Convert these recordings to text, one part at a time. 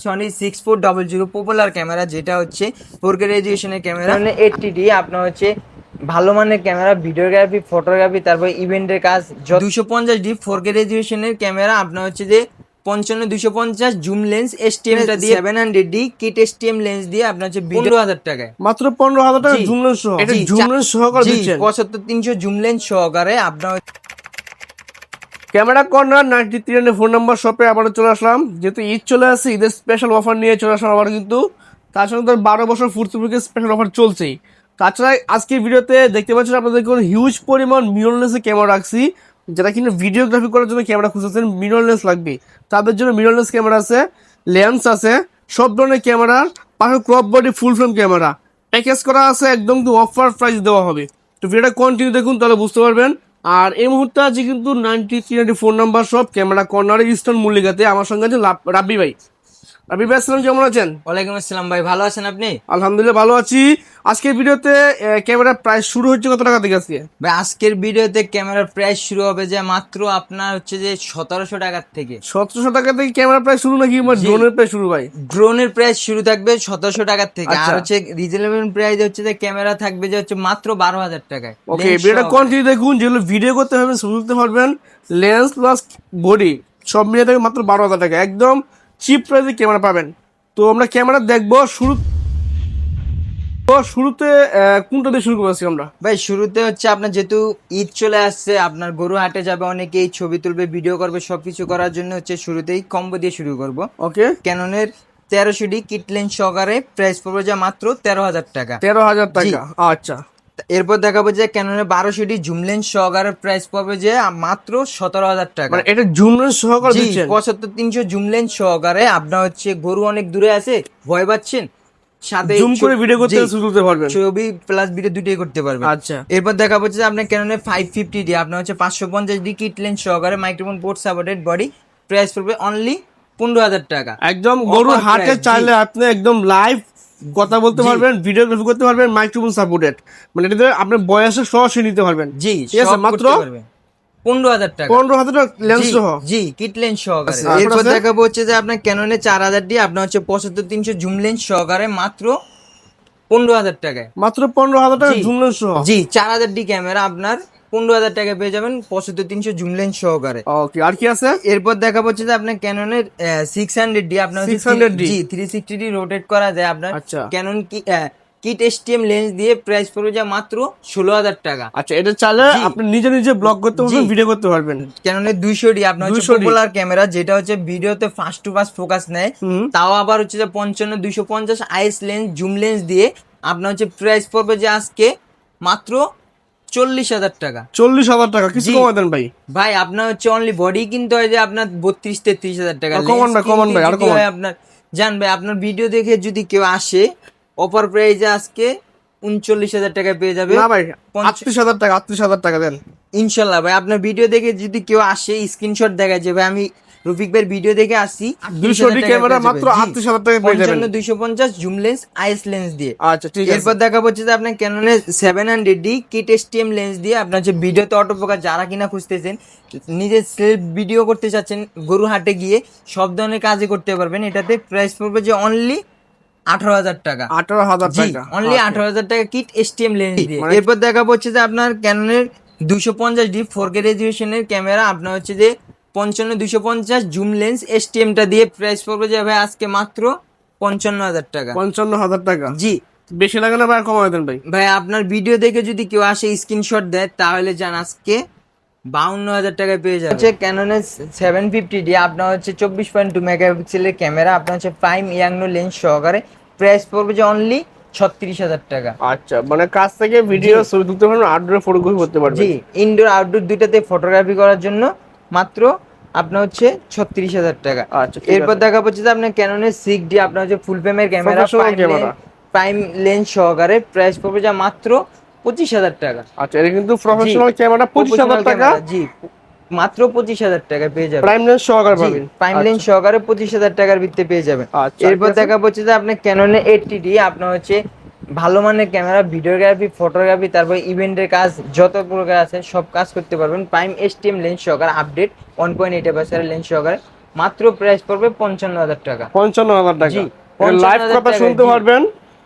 Sony 6400 popular camera, যেটা হচ্ছে 4K রেজুলেশনের camera, 80D আপনার হচ্ছে ভালো মানের ক্যামেরা, ভিডিওগ্রাফি, ফটোগ্রাফি, তারপর ইভেন্টের কাজ। 250D 4K রেজুলেশনের ক্যামেরা আপনার হচ্ছে যে 55-250 জুম লেন্স এসটিএম টা দিয়ে, 700D কিট এসটিএম লেন্স দিয়ে আপনার হচ্ছে 15,000 টাকায়, মাত্র 15,000 টাকা জুম লেন্স সহ। এটা জুম লেন্স সহকারে দিচ্ছেন 75-300 জুম লেন্স সহকারে আপনার। ক্যামেরা কর্নার 93 ফোন নাম্বার শপে আবারও চলে আসলাম। যেহেতু ঈদ চলে আসছে, ঈদের স্পেশাল অফার নিয়ে চলে আসলাম আবার। কিন্তু তার সঙ্গে তো 12 বছর ফুর্তিপুরকে স্পেশাল অফার চলছেই। তাছাড়া আজকের ভিডিওতে দেখতে পাচ্ছেন আপনাদেরকে হিউজ পরিমাণ মিররলেসের ক্যামেরা রাখছি। যারা কিন্তু ভিডিওগ্রাফি করার জন্য ক্যামেরা খুঁজতেছেন, মিররলেস লাগবে, তাদের জন্য মিররলেস ক্যামেরা আছে, লেন্স আছে, সব ধরনের ক্যামেরার পাশে ক্রপ বডি ফুল ফ্রেম ক্যামেরা প্যাকেজ করা আছে, একদম অফার প্রাইস দেওয়া হবে। তো ভিডিওটা কন্টিনিউ দেখুন, তাহলে বুঝতে পারবেন। আর এই মুহূর্তে আছে কিন্তু 93 ফোন নাম্বার সব ক্যামেরা কর্নারে ইস্টার্ন মল্লিকাতে। আমার সঙ্গে আছে রাব্বি ভাই। রাব্বি ভাই আসসালাম, কেমন আছেন? ওয়ালাইকুম আসসালাম ভাই, ভালো আছেন আপনি? আলহামদুলিল্লাহ ভালো আছি। আজকের ভিডিওতে ক্যামেরার প্রাইস শুরু হচ্ছে কত টাকা থেকে আজকে? ভাই আজকের ভিডিওতে ক্যামেরার প্রাইস শুরু হবে যে মাত্র আপনার হচ্ছে যে 1700 টাকার থেকে। 1700 টাকা থেকে ক্যামেরা প্রাইস শুরু নাকি ড্রোনের প্রাইস শুরু ভাই? ড্রোনের প্রাইস শুরু থাকবে 1700 টাকার থেকে। আচ্ছা। আর হচ্ছে রিজনেবল প্রাইস হচ্ছে যে ক্যামেরা থাকবে যে হচ্ছে মাত্র 12,000 টাকায়। ওকে, ভিডিওটা কন্টিনিউ দেখুন। যেগুলো ভিডিও করতে পারবেন, ছবি তুলতে পারবেন, লেন্স প্লাস বডি সব মিলিয়ে থাকবে মাত্র 12,000 টাকা। একদম চিপ প্রাইসে ক্যামেরা পাবেন। তো আমরা ক্যামেরা দেখবো শুরুতে কোনটা দিয়ে শুরু করছি আমরা? ভাই শুরুতে হচ্ছে আপনার যেহেতু ঈদ চলে আসছে, আপনার গরু হাটে যাবে অনেকেই, ছবি তুলবে, ভিডিও করবে, সবকিছু করার জন্য হচ্ছে শুরুতেই কম্বো দিয়ে শুরু করব। ওকে, ক্যাননের 1300D কিট লেন্স সহকারে প্রাইস পড়বে যা মাত্র 13,000 টাকা। 13,000 টাকা। আচ্ছা, এরপর দেখাবো যে ক্যাননের 1200D জুম লেন্স সহকারে প্রাইস পড়বে যে মাত্র 17,000 টাকা। মানে এটা জুম লেন্স সহকারে জি, দিচ্ছেন? 75-300 জুম লেন্স সহকারে। আপনার হচ্ছে গরু অনেক দূরে আছে, ভয় পাচ্ছেন, সাথে জুম করে ভিডিও করতে তুলতে পারবেন, ছবি প্লাস ভিডিও দুটোই করতে পারবেন। আচ্ছা। এরপর দেখা যাচ্ছে যে আপনার ক্যাননের 550D আপনার হচ্ছে 550D কিট লেন্স সহকারে microphone port supported body, price পড়বে অনলি 15,000 টাকা। একদম গরুর হাটে চাইলে আপনি একদম লাইভ কথা বলতে পারবেন, ভিডিওগ্রাফি করতে পারবেন, মাইক্রোফোন সাপোর্টেড, মানে এটাতে আপনার বয়সের সরাসরি নিতে পারবেন। জি, ঠিক আছে, মাত্র 15,000 টাকা। 15,000 টাকা লেন্স সহ। জি, কিট লেন্স সহকারে। আচ্ছা, এরপর দেখাবো হচ্ছে যে আপনার ক্যাননের 4000D আপনার হচ্ছে 75-300 জুম লেন্স সহকারে মাত্র 15,000 টাকায়। মাত্র 15,000 টাকা জুম লেন্স সহ। জি, 4000D ক্যামেরা আপনার 15,000 টাকায় পেয়ে যাবেন 75-300 জুম লেন্স সহকারে। ওকে, আর কি আছে? এরপর দেখাবো হচ্ছে যে আপনার ক্যাননের 600D আপনার 600D জি 360D রোটেট করা যায় আপনার। আচ্ছা। ক্যানন কিট এসটিএম লেন্স দিয়ে প্রাইস পড়বে যা মাত্র 16,000 টাকা। আচ্ছা, এটা চাইলে আপনি নিজে নিজে ব্লগ করতে পারবেন, ভিডিও করতে পারবেন। ক্যাননের 200D আপনার হচ্ছে 200D পপুলার ক্যামেরা, যেটা হচ্ছে ভিডিওতে ফাস্ট টু ফাস্ট ফোকাস নেয়, তাও আবার হচ্ছে যে 55-250 আইএস লেন্স জুম লেন্স দিয়ে আপনার হচ্ছে প্রাইস পড়বে যে আজকে মাত্র 40,000 টাকা। 40,000 টাকা, কিছু কমাই দেন ভাই। ভাই আপনার হচ্ছে অনলি বডি কিনতে হয় যে আপনার 32-33,000 টাকা। কমান ভাই, আর কমান। আপনার জান ভাই, আপনার ভিডিও দেখে যদি কেউ আসে অফার প্রাইজে আজকে 39,000 টাকা পেয়ে যাবে। না ভাই, 38,000 টাকা দেন ইনশাল্লাহ। ভাই আপনার ভিডিও দেখে যদি কেউ আসে, স্ক্রিনশট দেখায় যে ভাই আমি রফিক ভাইয়ের ভিডিও দেখে আসছি, 200D ক্যামেরা মাত্র 38,000 টাকা পেয়ে যাবেন, 55-250 জুম লেন্স আইএস লেন্স দিয়ে। আচ্ছা, ঠিক আছে। এরপর দেখা হচ্ছে যে আপনার ক্যাননের 700D কিট এসটিএম লেন্স দিয়ে আপনার যে ভিডিওতে অটো ফোকাস যারা কিনা খুঁজতেছেন, নিজে সেলফ ভিডিও করতে চাচ্ছেন, গরু হাটে গিয়ে সব ধরনের কাজই করতে পারবেন। এটাতে প্রাইস পড়বে যে অনলি 18,000 টাকা। 18,000 টাকা, অনলি 18,000 টাকা কিট এসটিএম লেন্স দিয়ে। এরপর দেখা হচ্ছে যে আপনার ক্যাননের 250D 4K রেজুলেশনের ক্যামেরা আপনার হচ্ছে যে 55-250 জুম লেন্স এসটিএম টা দিয়ে প্রাইস পড়বে যে ভাই আজকে মাত্র 55,000 টাকা। 55,000 টাকা, জি, বেশি লাগে না ভাই, কমাই দেন ভাই। ভাই আপনার ভিডিও দেখে যদি কেউ আসে স্ক্রিনশট দেয় তাহলে যান আজকে 52,000 টাকায় পেয়ে যাবে। হচ্ছে ক্যাননের 750D আপনার হচ্ছে 24.2 মেগাপিক্সেলের ক্যামেরা আপনার হচ্ছে প্রাইম ইয়াংনো লেন্স সহকারে, প্রাইস পড়বে যে অনলি 36,000 টাকা। আচ্ছা, মানে কাছ থেকে ভিডিও ছবি তুলতে পারবেন, আউটডোর ফটোগ্রাফি করতে পারবেন। জি, ইনডোর আউটডোর দুইটাতে ফটোগ্রাফি করার জন্য মাত্র আপনার হচ্ছে 36,000 টাকা। আচ্ছা, এরপর দেখা হচ্ছে যে আপনার ক্যাননের 6D আপনার হচ্ছে ফুল ফ্রেমের ক্যামেরা, প্রাইম লেন্স সহকারে, প্রাইস পড়বে যা মাত্র 25,000 টাকা। আচ্ছা, এটা কিন্তু প্রফেশনাল ক্যামেরা, 25,000 টাকা। জি, মাত্র 25,000 টাকা পেয়ে যাবেন, প্রাইম লেন্স সহকারে পাবেন। প্রাইম লেন্স সহকারে 25,000 টাকার ভিতরে পেয়ে যাবেন। আচ্ছা, এরপর দেখা হচ্ছে যে আপনার ক্যাননের 80D আপনার হচ্ছে ভালো মানের ক্যামেরা, ভিডিওগ্রাফি, ফটোগ্রাফি, তারপর ইভেন্টের কাজ যত প্রকার আছে সব কাজ করতে পারবেন। প্রাইম এসটিএম লেন্স সহকারে আপডেট 1.8 এর লেন্স সহকারে মাত্র প্রাইস পড়বে 55,000 টাকা। 55,000 টাকা। জি, লাইভ 55,000 কথা টাকা, শুনতে জি। পারবেন,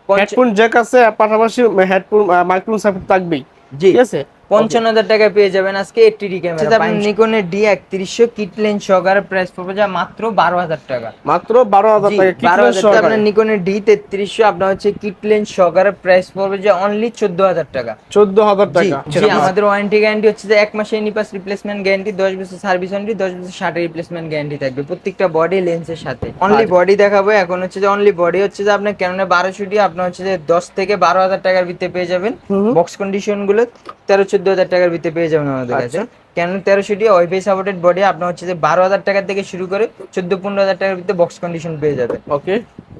হেডফোন জ্যাক আছে, পাশাপাশি হেডফোন মাইক্রোফোন সাপোর্ট থাকবেই। জি, ঠিক আছে, 55,000 টাকায় পেয়ে যাবেন আজকে 80D ক্যামেরা। আপনার নিকনের D3100 কিট লেন্স সহকারে প্রাইস পড়বে যা মাত্র 12,000 টাকা। মাত্র 12,000 জি, টাকা কিট লেন্স 12,000 টাকা। সহকারে। আপনার নিকনের D3300 আপনার হচ্ছে কিট লেন্স সহকারে প্রাইস পড়বে যে অনলি 14,000 টাকা। 14,000 জি, টাকা। জি, আমাদের ওয়ারেন্টি গ্যারান্টি হচ্ছে যে 1 মাসের নিপাস রিপ্লেসমেন্ট গ্যারান্টি, 10 বছর সার্ভিস ওয়ারেন্টি, 10 বছর শাটার রিপ্লেসমেন্ট গ্যারান্টি থাকবে প্রত্যেকটা বডি লেন্সের সাথে। অনলি বডি দেখাবো এখন, হচ্ছে যে অনলি বডি হচ্ছে যে আপনার ক্যাননের 1200D আপনার হচ্ছে যে 10 থেকে 12,000 টাকার ভিতরে পেয়ে যাবেন। বক্স কন্ডিশন গুলো 13-14,000 টাকার ভিতরে পেয়ে যাবেন আমাদের কাছে। Canon 1300D wifi supported body আপনার হচ্ছে যে 12,000 টাকা থেকে শুরু করে 14-15,000 টাকার ভিতরে বক্স কন্ডিশন পেয়ে যাবে। ওকে,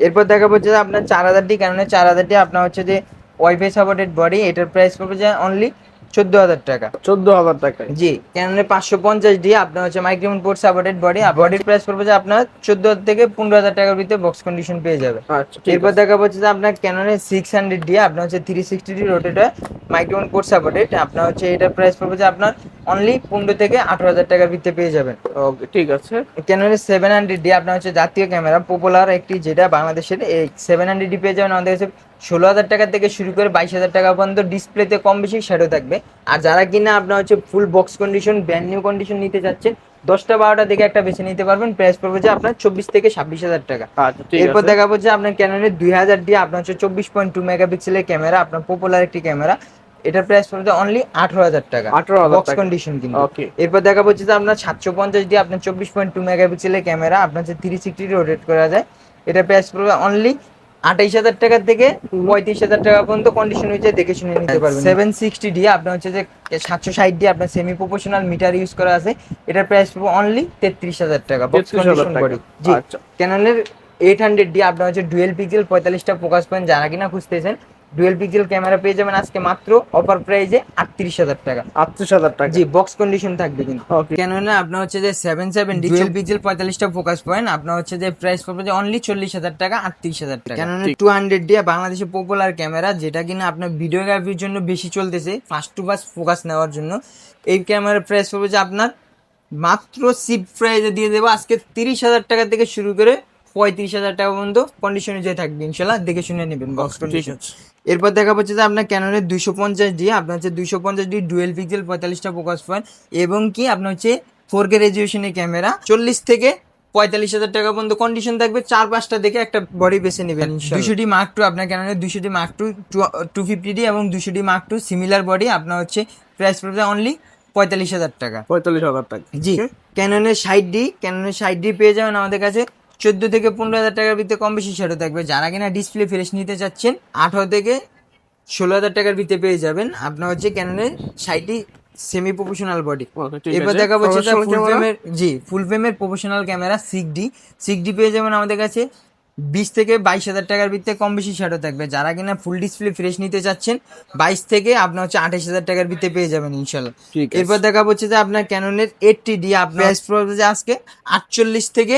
এরপর দেখাবো যে আপনার 4,000D, ক্যাননের 4,000D আপনার হচ্ছে যে ওয়াইফাই সাপোর্টেড বডি, এটার প্রাইস পড়বে যে অনলি 14,000 টাকা। 14,000 টাকায়। জি, ক্যাননের 550D আপনার হচ্ছে মাইক্রোফোন পোর্ট সাপোর্টেড বডি, বডির প্রাইস পড়বে যে আপনার 14,000 থেকে 15,000 টাকার ভিতরে বক্স কন্ডিশন পেয়ে যাবে। আচ্ছা, ঠিক এরপর আছে। দেখাবো যে আপনার ক্যাননের 600D আপনার হচ্ছে 360D rotator microphone port supported, আপনার হচ্ছে এটার প্রাইস পড়বে যে আপনার অনলি 15 থেকে 18,000 টাকার ভিতরে পেয়ে যাবেন। ওকে, ঠিক আছে। ক্যাননের 700D আপনার হচ্ছে জাতীয় ক্যামেরা, পপুলার একটি, যেটা বাংলাদেশের এই 700D পেয়ে যাবেন আমাদের কাছে 16,000 টাকা থেকে শুরু করে 22,000 টাকা পর্যন্ত। ডিসপ্লেতে কম বেশি শ্যাডো থাকবে। আর যারা কিনা আপনার হচ্ছে full box condition brand new condition নিতে চাচ্ছেন, 10টা-12টা দেখে একটা বেছে নিতে পারবেন। প্রাইস পড়বে যে আপনার 24 থেকে 26,000 টাকা। আচ্ছা, ঠিক এরপর আছে। দেখাবো যে আপনার ক্যাননের 2000D আপনার হচ্ছে 24.2 মেগাপিক্সেলের ক্যামেরা, আপনার পপুলার একটি ক্যামেরা, এটার প্রাইস পড়বে অনলি 18,000 টাকা, 18,000 বক্স টাকা। কন্ডিশন কিন্তু। ওকে, এরপর দেখা হচ্ছে যে আপনার 750D আপনার 24.2 মেগাপিক্সেলের ক্যামেরা, আপনার হচ্ছে 360 রোটেট করা যায়, এটা প্রাইস পড়বে অনলি 28,000 টাকা থেকে 35,000 টাকা পর্যন্ত। কন্ডিশন অনুযায়ী দেখে শুনে নিতে পারবেন। 760D আপনার হচ্ছে যে 760D আপনার সেমি প্রপোর্শনাল মিটার ইউজ করা আছে, এটার প্রাইস পড়বে অনলি 33,000 টাকা, বক্স 33,000 কন্ডিশন টাকা। বডি। জি, আচ্ছা, ক্যাননের 800D আপনার হচ্ছে ডুয়েল পিক্সেল 45টা ফোকাস পয়েন্ট, যারা কিনা খুঁজতেছেন ডুয়েল পিক্সেল ক্যামেরা পেয়ে যাবেন আজকে মাত্র অফার প্রাইজে 38,000 টাকা। 38,000 টাকা। জি, বক্স কন্ডিশন থাকবে কিন্তু। ওকে, ক্যাননে আপনার হচ্ছে যে 770 ডুয়াল পিক্সেল 45টা ফোকাস পয়েন্ট আপনার হচ্ছে যে প্রাইস পড়বে যে অনলি 40,000 টাকা, 38,000 টাকা। ক্যাননে 200D বাংলাদেশের পপুলার ক্যামেরা, যেটা কিনা আপনার ভিডিওগ্রাফির জন্য বেশি চলতেছে, ফাস্ট টু ফাস্ট ফোকাস নেওয়ার জন্য। এই ক্যামেরার প্রাইস পড়বে যে আপনার মাত্র সিপ প্রাইজে দিয়ে দেবো আজকে 30,000 টাকা থেকে শুরু করে 35,000 টাকা পর্যন্ত। কন্ডিশন অনুযায়ী থাকবে ইনশাল্লাহ, দেখে শুনে নেবেন বক্স কন্ডিশন। এরপর দেখা হচ্ছে যে আপনার ক্যাননের 250D আপনার হচ্ছে 250D ডুয়েল পিক্সেল 45টা ফোকাস পয়েন্ট, এবং কি আপনার হচ্ছে 4K রেজলিউশনের ক্যামেরা, 40 থেকে 45,000 টাকা পর্যন্ত কন্ডিশন থাকবে। 4-5টা দেখে একটা বডি বেছে নেবেন। 200D Mark II আপনার ক্যাননের 200D Mark II 250D এবং 200D Mark II similar body, আপনার হচ্ছে প্রাইস পড়বে অনলি 45,000 টাকা। 45,000 টাকা। জি, ক্যাননের 60D পেয়ে যাবেন আমাদের কাছে 14 থেকে 15,000 টাকার ভিতরে কম বেশি সেটা থাকবে। যারা কিনা ডিসপ্লে ফ্রেশ নিতে চাচ্ছেন 18 থেকে 16,000 টাকার ভিতরে পেয়ে যাবেন। আপনার হচ্ছে ক্যাননের 60D সেমি প্রফেশনাল বডি। ওকে, ঠিক এরপর আছে। দেখা হচ্ছে Professional ফুল camera? ফ্রেমের, জি, ফুল ফ্রেমের প্রফেশনাল ক্যামেরা 6D পেয়ে যাবেন আমাদের কাছে 20 থেকে 22,000 টাকার ভিতরে কম বেশি সেটা থাকবে। যারা কিনা ফুল ডিসপ্লে ফ্রেশ নিতে চাচ্ছেন 22 থেকে আপনার হচ্ছে 28,000 টাকার ভিতরে পেয়ে যাবেন ইনশাল্লাহ। ঠিক আছে। এরপর দেখা হচ্ছে যে আপনার ক্যাননের 80D আপনার প্রাইস পড়বে যে আজকে 48 থেকে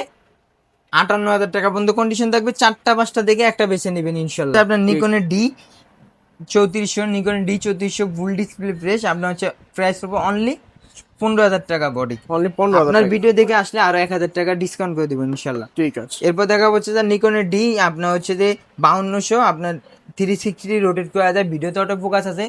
58,000 টাকা পর্যন্ত কন্ডিশন থাকবে। 4টা-5টা দেখে একটা বেছে নেবেন ইনশাল্লাহ। আপনার নিকনের D3400 ফুল ডিসপ্লে ফ্রেশ, আপনার হচ্ছে প্রাইস পড়বে অনলি 15,000 টাকা বডি। অনলি 15,000 আপনার টাকা। ভিডিও দেখে আসলে আরো 1,000 টাকা ডিসকাউন্ট করে দেবেন ইনশাল্লাহ। ঠিক আছে। এরপর দেখা হচ্ছে যে নিকনের D আপনার হচ্ছে যে 5200 আপনার 360 রোটেট করা যায়, ভিডিওতে অটো ফোকাস আছে,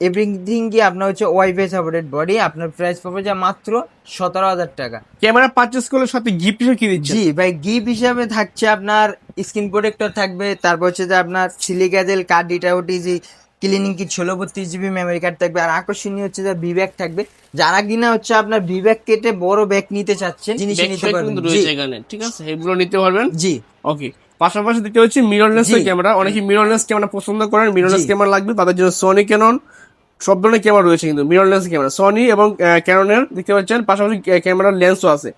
এভরিথিং কি আপনার হচ্ছে ওয়াইফাই সাপোর্টেড বডি, আপনার প্রাইস পড়বে যা মাত্র 17,000 টাকা। ক্যামেরা পারচেজ করলে সাথে গিফট হিসেবে কি দিচ্ছেন? জি ভাই, গিফট হিসাবে থাকছে আপনার স্ক্রিন প্রোটেক্টর থাকবে, তারপর হচ্ছে যে আপনার সিলিকা জেল কার্ড, ডিটা OTG cleaning kit 16-32 GB memory card থাকবে। আর আকর্ষণীয় হচ্ছে যে বিব্যাগ থাকবে। যারা কিনা হচ্ছে আপনার বিব্যাগ কেটে বড় ব্যাগ নিতে চাচ্ছেন জিনিস নিতে পারবেন। জি, এখানে ঠিক আছে, এগুলো নিতে পারবেন। জি, ওকে, পাশাপাশি দেখতে হচ্ছে মিররলেস জি। ক্যামেরা। অনেকে মিররলেস ক্যামেরা পছন্দ করেন, মিররলেস জি। ক্যামেরা লাগবে তাদের জন্য সনি, ক্যানন সব ধরনের ক্যামেরা রয়েছে, কিন্তু মিররলেস ক্যামেরা সনি এবং ক্যাননের দেখতে পাচ্ছেন। পাশাপাশি ক্যামেরার লেন্সও আছে।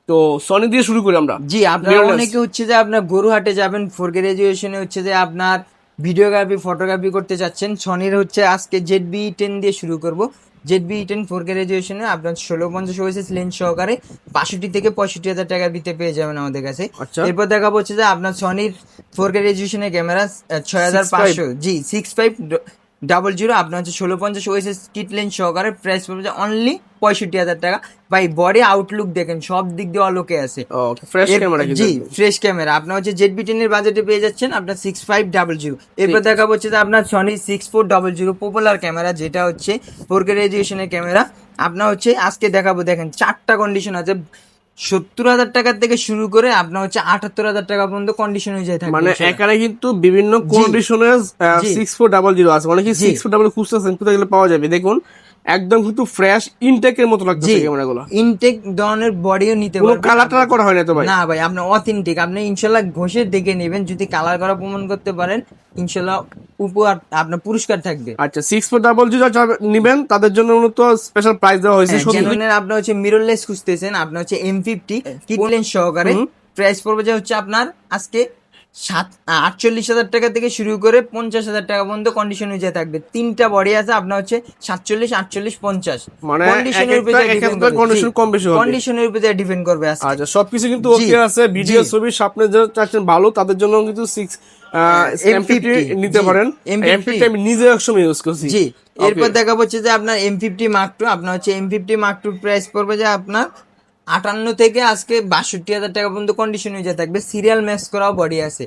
তো সনি দিয়ে শুরু করি আমরা। জি, আপনারা Mirrorless। অনেকে হচ্ছে যে আপনার গরুহাটে যাবেন 4K রেজুলেশনে হচ্ছে যে আপনার ভিডিওগ্রাফি ফটোগ্রাফি করতে চাচ্ছেন, সনির হচ্ছে আজকে ZV-10 দিয়ে শুরু করব। ZV-10 4K রেজুলেশনে আপনার 1650 ওএসএস লেন্স সহকারে 65 থেকে 65,000 টাকার ভিতরে পেয়ে যাবেন আমাদের কাছে। আচ্ছা। এরপর দেখাবো হচ্ছে যে আপনার সনির 4K রেজুলেশনের ক্যামেরা 6500, জি 65 00, আপনার হচ্ছে 1650 ওএসএস কিট লেন্স সহকারে, প্রাইস পড়বে অনলি 65,000 টাকা। ভাই বডি আউটলুক দেখেন, সব দিক দিয়ে অলোকে আছে। ওকে, ফ্রেশ ক্যামেরা কিন্তু জি ফ্রেশ ক্যামেরা। আপনার হচ্ছে ZV-10 এর বাজেটে পেয়ে যাচ্ছেন আপনার 6500। এরপর দেখাবো হচ্ছে যে আপনার সনি 6400 পপুলার ক্যামেরা, যেটা হচ্ছে 4K রেজুলেশনের ক্যামেরা। আপনার হচ্ছে আজকে দেখাবো, দেখেন 4টা কন্ডিশন আছে। 70,000 টাকার থেকে শুরু করে আপনার হচ্ছে 78,000 টাকা পর্যন্ত কন্ডিশন হয়ে যায় থাকে। মানে এখানে কিন্তু বিভিন্ন কন্ডিশনের জি। 6400 আছে, মানে কি জি। 6400 খুঁজতেছেন কোথায় গেলে পাওয়া যাবে। দেখুন একদম কিন্তু ফ্রেশ ইনটেকের মতো লাগতেছে ক্যামেরাগুলো, ইনটেক ধরনের বডিও নিতে কোনো পারবেন। কালার টালার করা হয় না তো ভাই? না ভাই, আপনি অথেন্টিক, আপনি ইনশাল্লাহ ঘষে দেখে নেবেন, যদি কালার করা প্রমাণ করতে পারেন ইনশাল্লাহ উপহার আপনার পুরস্কার থাকবে। আচ্ছা, 6400 যারা নিবেন তাদের জন্য মূলত স্পেশাল প্রাইস দেওয়া হয়েছে। ক্যাননের আপনার হচ্ছে মিররলেস খুঁজতেছেন, আপনার হচ্ছে M50 কিট লেন্স সহকারে, প্রাইস পড়বে যে হচ্ছে আপনার আজকে 48,000 টাকা থেকে শুরু করে 50,000 টাকা পর্যন্ত কন্ডিশন হয়ে থাকবে। 3টা বডি আছে আপনার হচ্ছে 47, 48, 50, মানে কন্ডিশনের উপরে কন্ডিশন কম বেশি হবে, কন্ডিশনের উপরে ডিপেন্ড করবে আজকে। আচ্ছা সবকিছু কিন্তু ওকে আছে। ভিডিও ছবি আপনি যারা চাচ্ছেন ভালো তাদের জন্য কিন্তু M50 নিতে পারেন। M50 আমি নিজে একসময় ইউজ করছি। জি। এরপর দেখা হচ্ছে যে আপনার M50 Mark II, আপনার হচ্ছে M50 Mark II প্রাইস পড়বে যে আপনার 58 থেকে আজকে 62,000 টাকা পর্যন্ত কন্ডিশন হয়ে থাকবে। সিরিয়াল ম্যাচ করাও বডি আছে,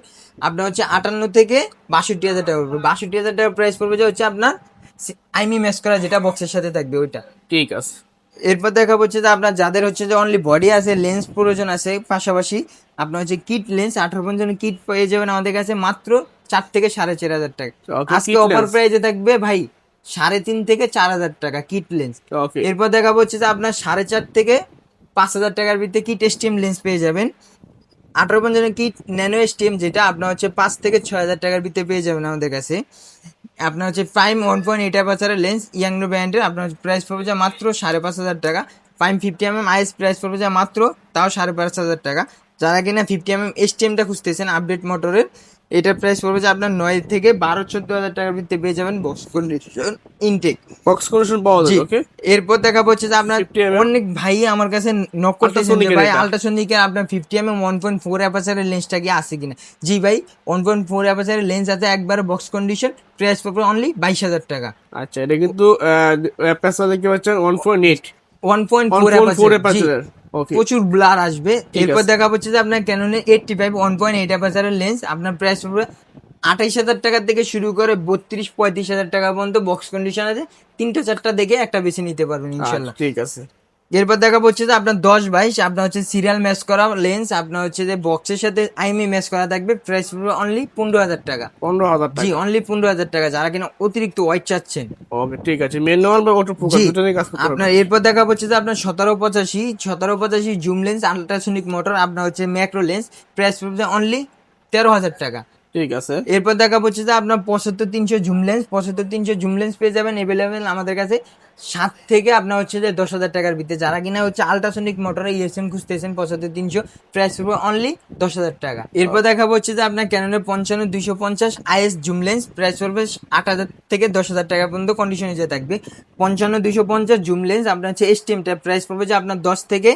আপনার হচ্ছে 58 থেকে 62,000 টাকা পড়বে। 62,000 টাকা প্রাইস পড়বে যে হচ্ছে আপনার আইমি ম্যাচ করা, যেটা বক্সের সাথে থাকবে ওইটা। ঠিক আছে। এরপর দেখা হচ্ছে যে আপনার যাদের হচ্ছে যে অনলি বডি আছে, লেন্স প্রয়োজন আছে, পাশাপাশি আপনার হচ্ছে কিট লেন্স 18 পর্যন্ত কিট পেয়ে যাবেন আমাদের কাছে মাত্র 4 থেকে 4,500 টাকা। আজকে অফার প্রাইজে থাকবে ভাই 3.5 থেকে 4,000 টাকা কিট লেন্স। এরপর দেখাবো হচ্ছে যে আপনার 4.5 থেকে 5,000 টাকার ভিতরে কিট স্টিম লেন্স পেয়ে যাবেন। 18 পর্যন্ত কিট ন্যানো স্টিম, যেটা আপনার হচ্ছে 5 থেকে 6,000 টাকার ভিতরে পেয়ে যাবেন আমাদের কাছে। আপনার হচ্ছে প্রাইম 1.8 অ্যাপারচারের লেন্স ইয়াংনো ব্র্যান্ডের, আপনার প্রাইস পড়বে যা মাত্র 5,500 টাকা। প্রাইম 50mm আইএস প্রাইস পড়বে যা মাত্র তাও 5,500 টাকা। যারা কিনা 50mm STMটা খুঁজতেছেন আপডেট মোটরের, এটার প্রাইস পড়বে যে আপনার 9 থেকে 12-14,000 টাকার ভিতরে পেয়ে যাবেন box condition intake. Box condition পাওয়া যাবে। ওকে। এরপর দেখাবো হচ্ছে যে আপনার 50mm অনেক ভাই আমার কাছে নক করতেছেন যে ভাই আল্ট্রাসোনিকের আপনার 50mm 1.4 অ্যাপারচারের লেন্সটা কি আছে কিনা। জি ভাই, 1.4 অ্যাপারচারের লেন্স আছে, একবারে বক্স কন্ডিশন, প্রাইস পড়বে অনলি 22,000 টাকা। আচ্ছা, এটা কিন্তু অ্যাপারচার দেখতে পাচ্ছেন 1.8 1.4 অ্যাপারচারের। ওকে, প্রচুর ব্লার আসবে। এরপর দেখা হচ্ছে যে আপনার ক্যাননের 85 1.8 অ্যাপারচারের লেন্স, আপনার প্রাইস পড়বে 28,000 টাকা থেকে শুরু করে 32-35,000 টাকা পর্যন্ত বক্স কন্ডিশন আছে। 3টা-4টা দেখে একটা বেছে নিতে পারবেন ইনশাল্লাহ। ঠিক আছে। এরপর দেখাবো হচ্ছে যে আপনার 10-22, আপনার হচ্ছে সিরিয়াল ম্যাচ করা লেন্স, আপনার হচ্ছে যে বক্সের সাথে আইমি ম্যাচ করা থাকবে, প্রাইস পড়বে অনলি 15,000 টাকা। 15,000 টাকা? জি, অনলি 15,000 টাকা, যারা কিনা অতিরিক্ত ওয়াইট চাচ্ছেন। ওকে, ঠিক আছে। ম্যানুয়াল বা অটো ফোকাস দুটো নিয়ে কাজ করতে আপনার এরপর দেখা হচ্ছে যে আপনার 1785 জুম লেন্স আল্ট্রাসোনিক মোটর, আপনার হচ্ছে ম্যাক্রো লেন্স, প্রাইস পড়বে অনলি 13,000 টাকা। ঠিক আছে। এরপর দেখা হচ্ছে যে আপনার 75-300 জুম লেন্স, 75-300 জুম লেন্স পেয়ে যাবেন এভেলেবেল আমাদের কাছে 7 থেকে আপনার হচ্ছে যে 10,000 টাকার ভিতরে। যারা কিনা হচ্ছে আল্ট্রাসোনিক মোটরে ইএসএম খুঁজতেছেন 75-300, প্রাইস পড়বে অনলি 10,000 টাকা। এরপর দেখাবো হচ্ছে যে আপনার ক্যাননের 55-250 আইএস জুম লেন্স, প্রাইস পড়বে 8,000 থেকে 10,000 টাকা পর্যন্ত কন্ডিশনে যে থাকবে। 55-250 জুম লেন্স, আপনার হচ্ছে এসটিএমটা, প্রাইস পড়বে যে আপনার 10 থেকে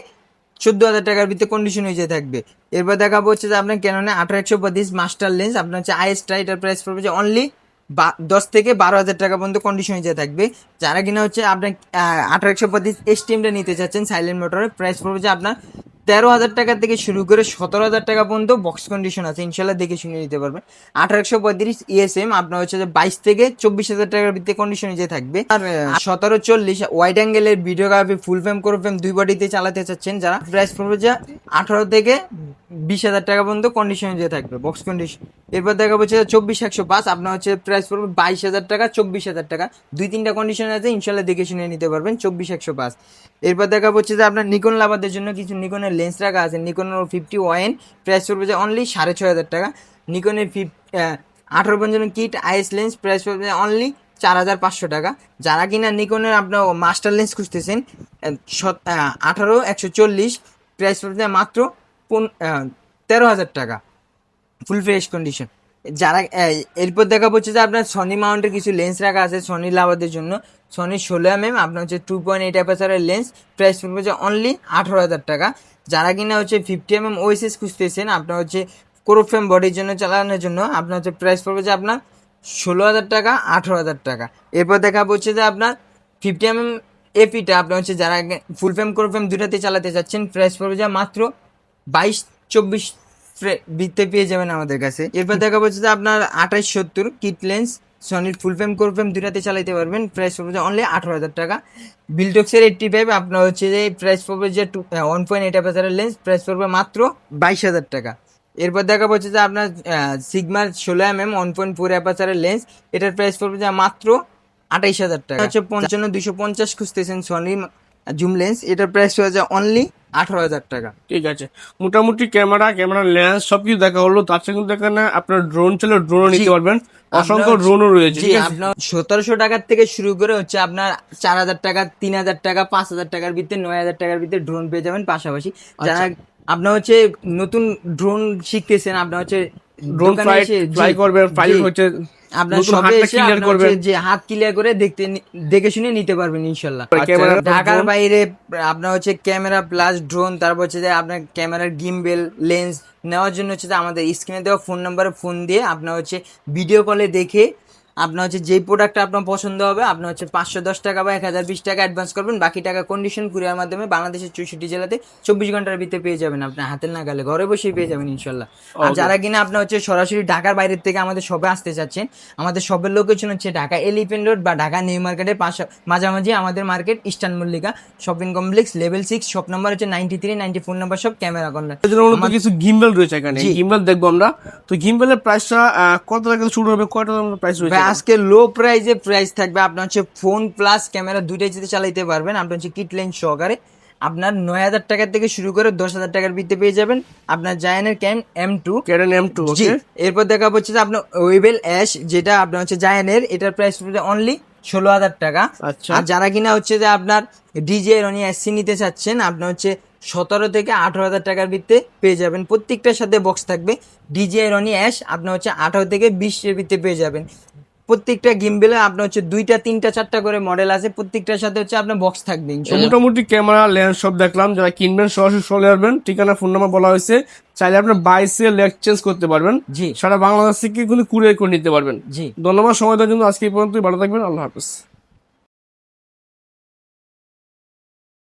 14,000 টাকার ভিতরে কন্ডিশন হয়ে থাকবে। এরপর দেখাবো হচ্ছে যে আপনার ক্যাননে 18-132 মাস্টার লেন্স, আপনার হচ্ছে আইএসটা, এটার প্রাইস পড়বে যে অনলি 10 থেকে 12,000 টাকা পর্যন্ত কন্ডিশন হয়ে থাকবে। যারা কিনা হচ্ছে আপনার 18-132 এসটিএমটা নিতে চাচ্ছেন সাইলেন্ট মোটরের, প্রাইস পড়বে যে আপনার 13,000 টাকা থেকে শুরু করে 17,000 টাকা পর্যন্ত বক্স কন্ডিশন আছে, ইনশাল্লাহ দেখে শুনে নিতে পারবেন। 1835 ইএসএম, আপনার হচ্ছে যে 22 থেকে 24,000 টাকার ভিতরে কন্ডিশন যে থাকবে। আর 1740 ওয়াইড অ্যাঙ্গেলের ভিডিওগ্রাফি ফুল ফ্রেম করে ফ্রেম দুই বডিতে চালাতে চাচ্ছেন যারা, প্রাইস পড়বে যে 18 থেকে 20,000 টাকা পর্যন্ত কন্ডিশন যে থাকবে বক্স কন্ডিশন। এরপর দেখা হচ্ছে 24-105, আপনার হচ্ছে প্রাইস পড়বে 22,000 টাকা, 24,000 টাকা, 2-3টা কন্ডিশন আছে, ইনশাল্লাহ দেখে শুনে নিতে পারবেন 24-105। এরপর দেখা হচ্ছে যে আপনার নিকন লাভারদের জন্য কিছু নিকনের লেন্স রাখা আছে। নিকনের 50ON, প্রাইস পড়বে যে অনলি 6,500 টাকা। নিকনের 18 পর্যন্ত কিট আইএস লেন্স, প্রাইস পড়বে অনলি 4,500 টাকা। যারা কিনা নিকনের আপনার মাস্টার লেন্স খুঁজতেছেন 18-140, প্রাইস পড়বে মাত্র 13,000 টাকা, ফুল ফ্রেশ কন্ডিশন। যারা এরপর দেখা হচ্ছে যে আপনার সনি মাউন্টের কিছু লেন্স রাখা আছে সনি লাভারদের জন্য। সনি 16mm, আপনার হচ্ছে 2.8 অ্যাপারচারের লেন্স, প্রাইস পড়বে যে অনলি 18,000 টাকা। যারা কিনা হচ্ছে 50mm ওএসএস খুঁজতেছেন, আপনার হচ্ছে ক্রোফ্রেম বডির জন্য চালানোর জন্য, আপনার হচ্ছে প্রাইস পড়বে যে আপনার 16,000 টাকা, 18,000 টাকা। এরপর দেখাবো হচ্ছে যে আপনার 50 mm এপিটা আপনার হচ্ছে যারা ফুল ফ্রেম কোর ফ্রেম দুটাতে চালাতে চাচ্ছেন, প্রাইস পড়বে যা মাত্র 22-24 বিতে পেয়ে যাবেন আমাদের কাছে। এরপর দেখাবো হচ্ছে যে আপনার 2870 কিট লেন্স সনির ফুল ফ্রেম কোর ফ্রেম দুটাতে চালাতে পারবেন, প্রাইস পড়বে যে অনলি 18,000 টাকা। বিলটক্সের 85 আপনার হচ্ছে যে প্রাইস পড়বে যে 1.8 অ্যাপারচারের লেন্স, প্রাইস পড়বে মাত্র 22,000 টাকা। এরপর দেখা হচ্ছে যে আপনার সিগমার 16 mm 1.4 অ্যাপারচারের লেন্স, এটার প্রাইস পড়বে যা মাত্র 28,000 টাকা। হচ্ছে 55-250 খুঁজতেছেন সনি জুম লেন্স, এটার প্রাইস পড়বে যা অনলি 18,000 টাকা। ঠিক আছে, মোটামুটি ক্যামেরা লেন্স সবকিছু দেখা হলো। তার সঙ্গে কিন্তু এখানে আপনার ড্রোন চলে, ড্রোনও নিতে পারবেন, অসংখ্য ড্রোনও রয়েছে। জি, আপনার 1700 টাকার থেকে শুরু করে হচ্ছে আপনার 4,000 টাকা, 3,000 টাকা, 5,000 টাকার ভিতরে, 9,000 টাকার ভিতরে ড্রোন পেয়ে যাবেন। পাশাপাশি যারা আপনার হচ্ছে নতুন ড্রোন শিখতেছেন, আপনার হচ্ছে ড্রোন ফ্লাই করবেন, ফ্লাই হচ্ছে আপনার সবে এসে যে হাত ক্লিয়ার করে দেখে শুনে নিতে পারবেন ইনশাল্লাহ। ঢাকার বাইরে আপনার হচ্ছে ক্যামেরা প্লাস ড্রোন, তারপর হচ্ছে যে আপনার ক্যামেরার গিম্বেল লেন্স নেওয়ার জন্য হচ্ছে যে আমাদের স্ক্রিনে দেওয়া ফোন নাম্বারে ফোন দিয়ে আপনার হচ্ছে ভিডিও কলে দেখে আপনার হচ্ছে যেই প্রোডাক্টটা আপনার পছন্দ হবে আপনার হচ্ছে 510 টাকা বা 1020 টাকা অ্যাডভান্স করবেন, বাকি টাকা কন্ডিশন কুরিয়ার মাধ্যমে বাংলাদেশের 64 জেলাতে 24 ঘন্টার ভিতরে পেয়ে যাবেন, আপনার হাতের নাগালে ঘরে বসেই পেয়ে যাবেন ইনশাল্লাহ। আর যারা কিনা আপনার হচ্ছে সরাসরি ঢাকার বাইরের থেকে আমাদের শপে আসতে চাচ্ছেন, আমাদের শপের লোকেশন হচ্ছে ঢাকা এলিফ্যান্ট রোড বা ঢাকা নিউ মার্কেটের মাঝামাঝি আমাদের market eastern Mallika shopping complex level 6, shop number হচ্ছে 93, 94 নাম্বার সব ক্যামেরা কর্নার। কিছু গিম্বেল রয়েছে এখানে, গিম্বেল দেখবো আমরা। তো গিম্বেলের প্রাইসটা কত টাকা থেকে শুরু হবে, কয়টা প্রাইস রয়েছে? আজকে লো প্রাইস থাকবে আপনার হচ্ছে ফোন প্লাস ক্যামেরা দুইটাই যদি চালাইতে পারবেন, আপনার হচ্ছে কিট লেন্স সহকারে আপনার 9,000 টাকা থেকে শুরু করে 10,000 টাকার ভিতরে পেয়ে যাবেন আপনার জায়ানের ক্যানন M2। এরপর দেখা হচ্ছে যে আপনার ওয়েবেল অ্যাশ, যেটা আপনার হচ্ছে জায়ানের, এটার প্রাইস পড়বে অনলি 16,000 টাকা। আর যারা কিনা হচ্ছে যে আপনার ডিজে রনি এসসি নিতে চাচ্ছেন, আপনার হচ্ছে 17 থেকে 18,000 টাকার ভিতরে পেয়ে যাবেন। প্রত্যেকটার সাথে বক্স থাকবে। ডিজে রনি অ্যাশ আপনার হচ্ছে 18 থেকে 20 এর ভিতরে পেয়ে যাবেন। প্রত্যেকটা গিম্বেলে আপনার হচ্ছে 2টা 3টা 4টা করে মডেল আছে, প্রত্যেকটার সাথে হচ্ছে আপনার বক্স থাকবে। মোটামুটি ক্যামেরা লেন্স সব দেখলাম, যারা কিনবেন সরাসরি চলে আসবেন। ঠিকানা ফোন নাম্বার বলা হয়েছে, চাইলে আপনার 22 লেগ চেঞ্জ করতে পারবেন। জি, সারা বাংলাদেশ থেকে কিন্তু কুরিয়ার করে নিতে পারবেন। জি, ধন্যবাদ সময় দেওয়ার জন্য। আজকে এই পর্যন্তই, ভালো থাকবেন, আল্লাহ হাফেজ।